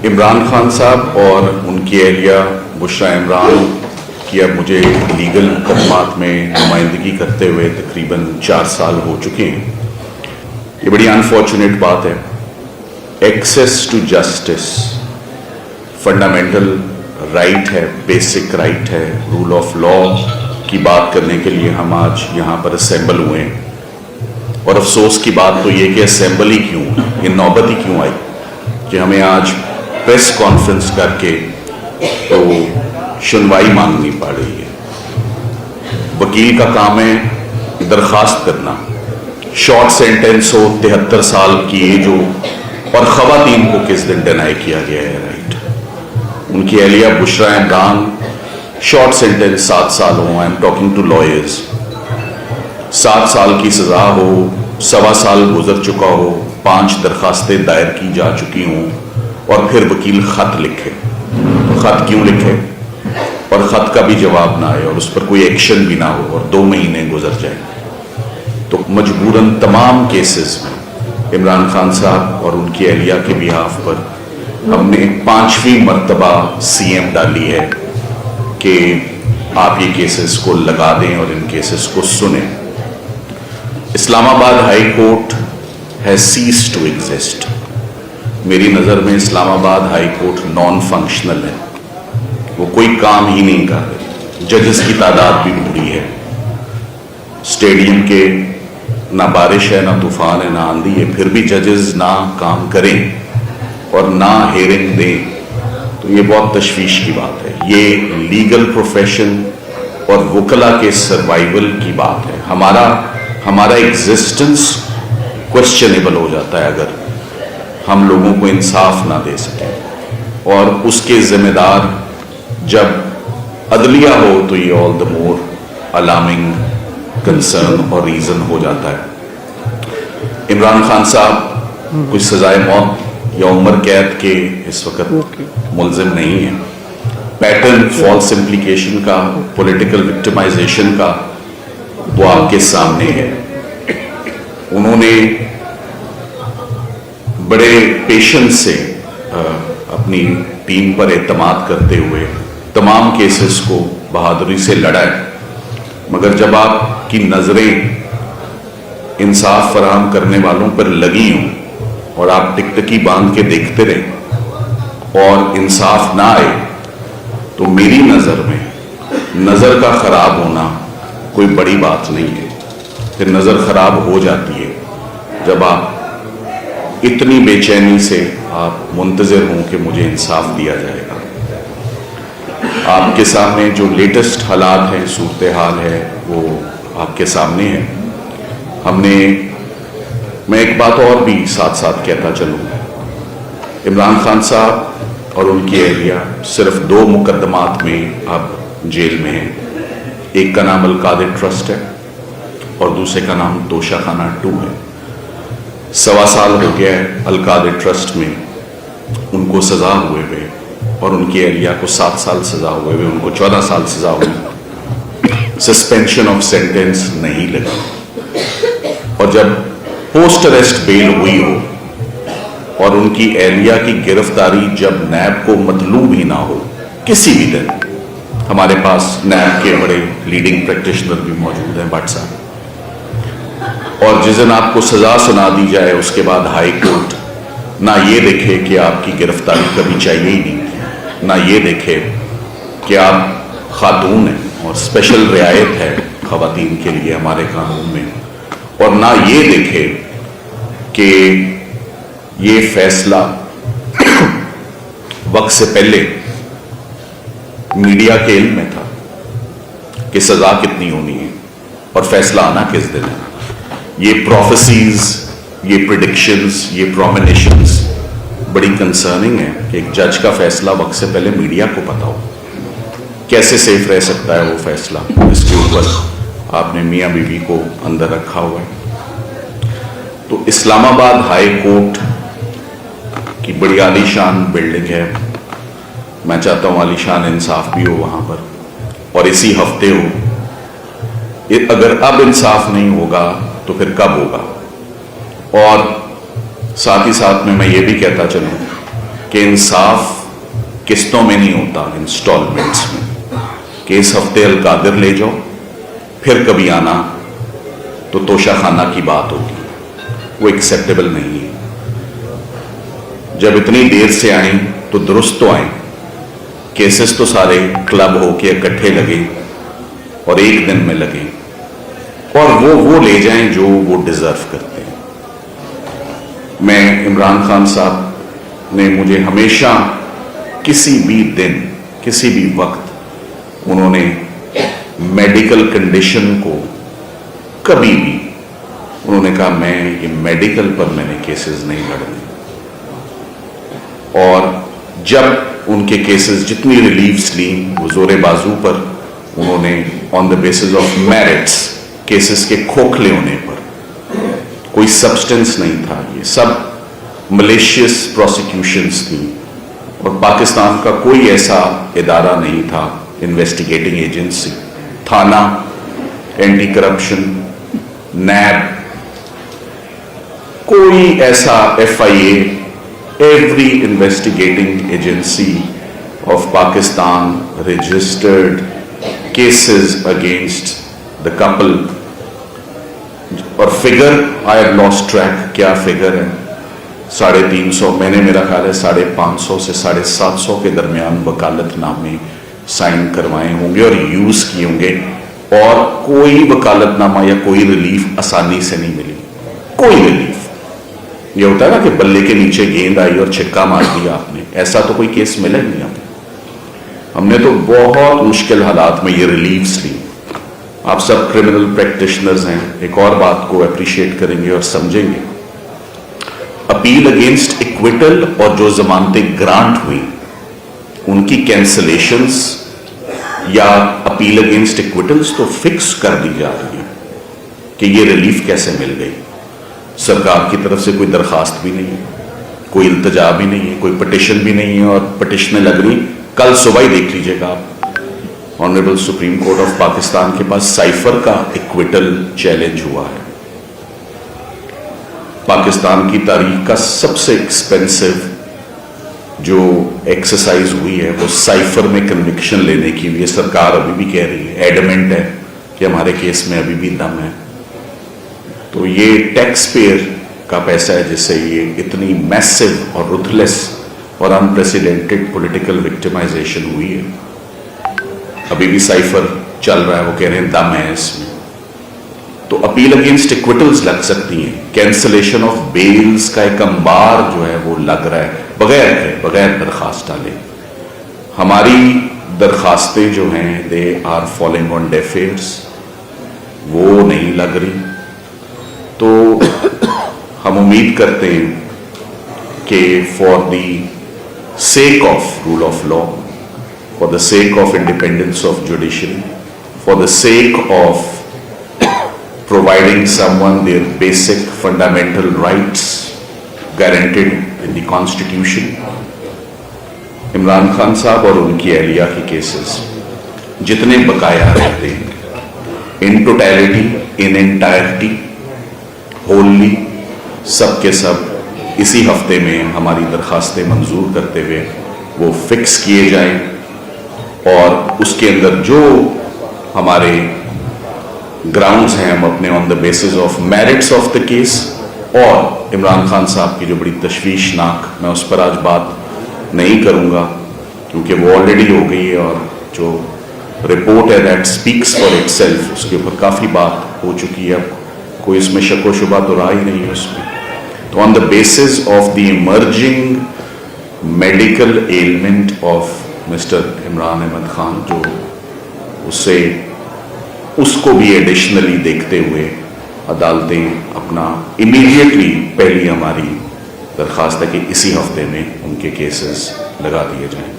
عمران خان صاحب اور ان کی اہلیہ بشرا عمران کی اب مجھے لیگل مقدمات میں نمائندگی کرتے ہوئے تقریباً 4 سال ہو چکے ہیں. یہ بڑی انفارچونیٹ بات ہے. Access to justice fundamental right ہے، بیسک رائٹ ہے. رول آف لا کی بات کرنے کے لیے ہم آج یہاں پر اسمبل ہوئے ہیں، اور افسوس کی بات تو یہ کہ اسمبل ہی کیوں، یہ نوبت ہی کیوں آئی کہ ہمیں آج پریس کانفرنس کر کے تو سنوائی مانگنی پڑ رہی ہے. وکیل کا کام ہے درخواست کرنا، شارٹ سینٹینس ہو، 73 سال کی ایج ہو، اور خواتین کو کس دن ڈینائی کیا گیا ہے رائٹ. ان کی اہلیہ بشرا عمران، شارٹ سینٹینس 7 سال ہو. I am talking to lawyers. 7 سال کی سزا ہو، 1.25 سال گزر چکا ہو، 5 درخواستیں دائر کی جا چکی ہوں، اور پھر وکیل خط لکھے. خط کیوں لکھے اور خط کا بھی جواب نہ آئے اور اس پر کوئی ایکشن بھی نہ ہو اور 2 مہینے گزر جائیں؟ تو مجبوراً تمام کیسز میں عمران خان صاحب اور ان کی اہلیہ کے بیہاف پر ہم نے 5ویں مرتبہ سی ایم ڈالی ہے کہ آپ یہ کیسز کو لگا دیں اور ان کیسز کو سنیں. Islamabad high court has ceased to exist. میری نظر میں اسلام آباد ہائی کورٹ نان فنکشنل ہے، وہ کوئی کام ہی نہیں کر رہے. ججز کی تعداد بھی بڑی ہے. اسٹیڈیم کے نہ بارش ہے، نہ طوفان ہے، نہ آندھی ہے، پھر بھی ججز نہ کام کریں اور نہ ہیئرنگ دیں تو یہ بہت تشویش کی بات ہے. یہ لیگل پروفیشن اور وکلا کے سروائیول کی بات ہے. ہمارا ایگزسٹنس کوشچنیبل ہو جاتا ہے اگر ہم لوگوں کو انصاف نہ دے سکیں، اور اس کے ذمہ دار جب عدلیہ ہو تو یہ آل دا مور الارمنگ کنسرن اور ریزن ہو جاتا ہے. عمران خان صاحب کچھ سزائے موت یا عمر قید کے اس وقت ملزم نہیں ہیں. پیٹرن فالس امپلیکیشن کا، پولیٹیکل وکٹمائزیشن کا، وہ آپ کے سامنے ہے. انہوں نے بڑے پیشنس سے اپنی ٹیم پر اعتماد کرتے ہوئے تمام کیسز کو بہادری سے لڑا ہے. مگر جب آپ کی نظریں انصاف فراہم کرنے والوں پر لگی ہوں اور آپ ٹکٹکی باندھ کے دیکھتے رہے اور انصاف نہ آئے، تو میری نظر میں نظر کا خراب ہونا کوئی بڑی بات نہیں ہے. پھر نظر خراب ہو جاتی ہے جب آپ اتنی بے چینی سے آپ منتظر ہوں کہ مجھے انصاف دیا جائے گا. آپ کے سامنے جو لیٹسٹ حالات ہیں، صورتحال ہے، وہ آپ کے سامنے ہے. میں ایک بات اور بھی ساتھ ساتھ کہتا چلوں. عمران خان صاحب اور ان کی اہلیہ صرف 2 مقدمات میں اب جیل میں ہیں. ایک کا نام القادر ٹرسٹ ہے اور دوسرے کا نام توشہ خانہ 2 ہے. 1.25 سال ہو گیا ہے القادر ٹرسٹ میں ان کو سزا ہوئے ہوئے، اور ان کی اہلیہ کو 7 سال سزا ہوئے ہوئے، ان کو 14 سال سزا ہوئی. سسپینشن آف سینٹینس نہیں لگا. اور جب پوسٹ اریسٹ بیل ہوئی ہو اور ان کی اہلیہ کی گرفتاری جب نیب کو مطلوب ہی نہ ہو کسی بھی دن، ہمارے پاس نیب کے بڑے لیڈنگ پریکٹیشنر بھی موجود ہیں بٹ صاحب، اور جس دن آپ کو سزا سنا دی جائے اس کے بعد ہائی کورٹ نہ یہ دیکھے کہ آپ کی گرفتاری کبھی چاہیے ہی نہیں تھی، نہ یہ دیکھے کہ آپ خاتون ہیں اور اسپیشل رعایت ہے خواتین کے لیے ہمارے قانون میں، اور نہ یہ دیکھے کہ یہ فیصلہ وقت سے پہلے میڈیا کے علم میں تھا کہ سزا کتنی ہونی ہے اور فیصلہ آنا کس دن ہے. یہ پروفیسیز، یہ پریڈکشنز، یہ پرومینیشنز بڑی کنسرننگ ہے کہ ایک جج کا فیصلہ وقت سے پہلے میڈیا کو پتا ہو. کیسے سیف رہ سکتا ہے وہ فیصلہ اس کے اوپر آپ نے میاں بیوی کو اندر رکھا ہوا ہے. تو اسلام آباد ہائی کورٹ کی بڑی عالی شان بلڈنگ ہے. میں چاہتا ہوں عالی شان انصاف بھی ہو وہاں پر، اور اسی ہفتے ہو. اگر اب انصاف نہیں ہوگا تو پھر کب ہوگا؟ اور ساتھ ہی ساتھ میں یہ بھی کہتا چلوں کہ انصاف قسطوں میں نہیں ہوتا، انسٹالمنٹس میں، کہ اس ہفتے القادر لے جاؤ، پھر کبھی آنا تو توشہ خانہ کی بات ہوگی، وہ ایکسیپٹیبل نہیں ہے۔ جب اتنی دیر سے آئیں تو درست تو آئیں، کیسز تو سارے کلب ہو کے اکٹھے لگے اور ایک دن میں لگے، اور وہ لے جائیں جو وہ ڈیزرو کرتے ہیں۔ میں عمران خان صاحب نے مجھے ہمیشہ کسی بھی دن کسی بھی وقت انہوں نے میڈیکل کنڈیشن کو کبھی بھی انہوں نے کہا میں یہ میڈیکل پر میں نے کیسز نہیں لڑنے، اور جب ان کے کیسز جتنی ریلیفز لیں وہ زور بازو پر انہوں نے on the basis of merits, cases کے کھوکھلے ہونے پر، کوئی سبسٹنس نہیں تھا، یہ سب ملیشیس پروسیکیوشنز تھیں، اور پاکستان کا کوئی ایسا ادارہ نہیں تھا، انویسٹیگیٹنگ ایجنسی، تھانہ، اینٹی کرپشن، نیب، کوئی ایسا FIA، every investigating agency of Pakistan registered cases against the couple, اور figure I have lost track, کیا فگر ہے، 350، میں نے میرا خیال ہے 550 سے 750 کے درمیان وکالت نامے سائن کروائے ہوں گے اور یوز کیے ہوں گے، اور کوئی وکالت نامہ یا کوئی ریلیف آسانی سے نہیں ملی، کوئی ریلیف۔ یہ ہوتا ہے نا کہ بلے کے نیچے گیند آئی اور چھکا مار دیا آپ نے، ایسا تو کوئی کیس ملا ہی نہیں ہم نے تو بہت مشکل حالات میں یہ ریلیفز لی۔ آپ سب کرمنل پریکٹیشنرز ہیں، ایک اور بات کو اپریشیٹ کریں گے اور سمجھیں گے، اپیل اگینسٹ ایکویٹل اور جو ضمانتیں گرانٹ ہوئی ان کی کینسلیشنز یا اپیل اگینسٹ ایکویٹلز تو فکس کر دی جا رہی ہے کہ یہ ریلیف کیسے مل گئی۔ سرکار کی طرف سے کوئی درخواست بھی نہیں ہے، کوئی التجا بھی نہیں ہے، کوئی پٹیشن بھی نہیں ہے، اور پٹیشنیں لگ رہی، کل صبح ہی دیکھ لیجئے گا آپ، honourable supreme court of Pakistan کے پاس سائفر کا ایکویٹل چیلنج ہوا ہے۔ پاکستان کی تاریخ کا سب سے ایکسپینسو جو ایکسرسائز ہوئی ہے وہ سائفر میں کنوکشن لینے کی ہوئی ہے۔ سرکار ابھی بھی کہہ رہی ہے، ایڈمنٹ ہے کہ ہمارے کیس میں ابھی بھی دم ہے۔ تو یہ ٹیکس پیئر کا پیسہ ہے جس سے یہ اتنی میسو اور رuthless اور انپریسیڈنٹڈ پولیٹیکل وکٹمائزیشن ہوئی ہے۔ ابھی بھی سائفر چل رہا ہے، وہ کہہ رہے ہیں دم ہے اس میں۔ تو اپیل اگینسٹ ایکویٹلز لگ سکتی ہیں، کینسلیشن آف بیلز کا ایک انبار جو ہے وہ لگ رہا ہے بغیر درخواست ڈالے۔ ہماری درخواستیں جو ہیں they are falling on deaf ears, وہ نہیں لگ رہی۔ تو ہم امید کرتے ہیں کہ for the sake of rule of law, for the sake of independence of judiciary, for the sake of providing someone their basic fundamental rights guaranteed in the Constitution، Imran Khan صاحب اور ان کی اہلیہ کی کیسز جتنے بقایا رہتے ہیں، in totality، in entirety، wholly، سب کے سب اسی ہفتے میں ہماری درخواستیں منظور کرتے ہوئے وہ فکس کیے جائیں، اور اس کے اندر جو ہمارے گراؤنڈز ہیں ہم اپنے on the basis of merits of the case, اور عمران خان صاحب کی جو بڑی تشویشناک، میں اس پر آج بات نہیں کروں گا کیونکہ وہ آلریڈی ہو گئی ہے، اور جو رپورٹ ہے that speaks for itself, اس کے اوپر کافی بات ہو چکی ہے، اب کوئی اس میں شک و شبہ تو رہا ہی نہیں ہے اس میں۔ تو on the basis of the emerging medical element of mister Imran Ahmed Khan, جو اس کو بھی ایڈیشنلی دیکھتے ہوئے عدالتیں اپنا امیڈیٹلی پہلی ہماری درخواست ہے کہ اسی ہفتے میں ان کے کیسز لگا دیے جائیں۔